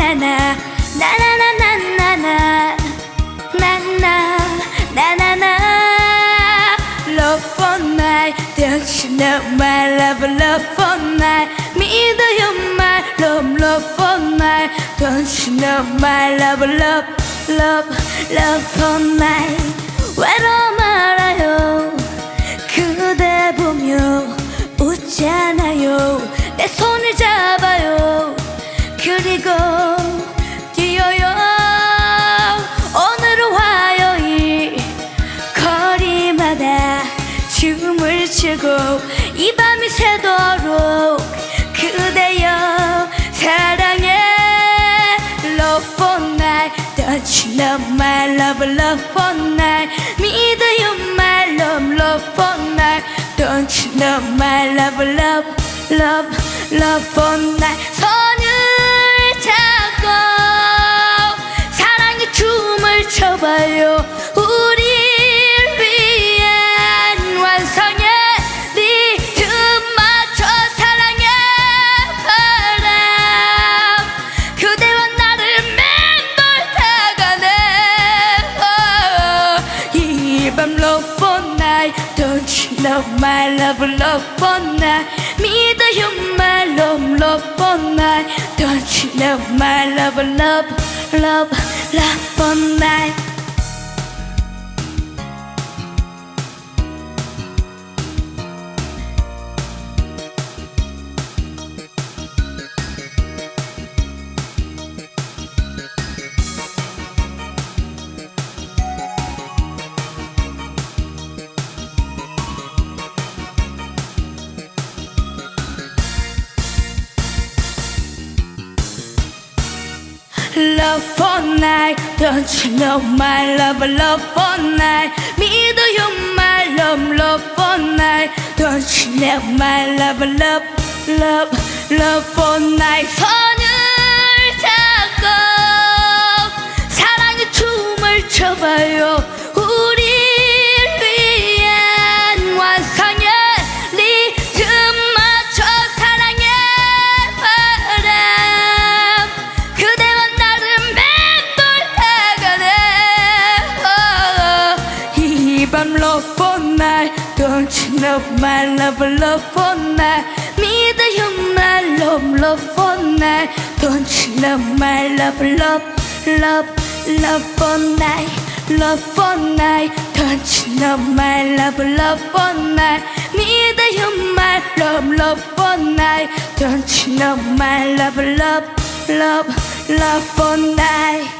나나 나나나나나나 나나 나나나 Love for night Don't you know my love Love for night 믿어요 my love for night Don't you know my love Love for night 외로워 말아요 그대 보며 웃잖아요 내 손을 잡아요 그리고 뛰어요 오늘은 화요일 거리마다 춤을 추고 이 밤이 새도록 그대여 사랑해 Love for night Don't you know my love for night 믿어요 my love for night Don't you know my love for night 손을 잡고 사랑의 춤을 춰봐요 우릴 위한 완성의 리듬 맞춰 사랑의 바람 그대와 나를 맴돌다가네 이 밤 love for night Don't you know my love for night 믿어요 my love for night Don't you know my love for night Love for night Don't you know my love for night 믿어요 my love for night Don't you know my love for night 손을 잡고 사랑의 춤을 춰봐요 우릴 위한 완성의 리듬 맞춰 사랑의 바람 그대와 나를 맴돌다가네 이 밤 love for night Don't you know my love for night 믿어요 my love for night Don't you know my love for night Love for night Don't you know my love for night 믿어요 my love for night Don't you know my love for night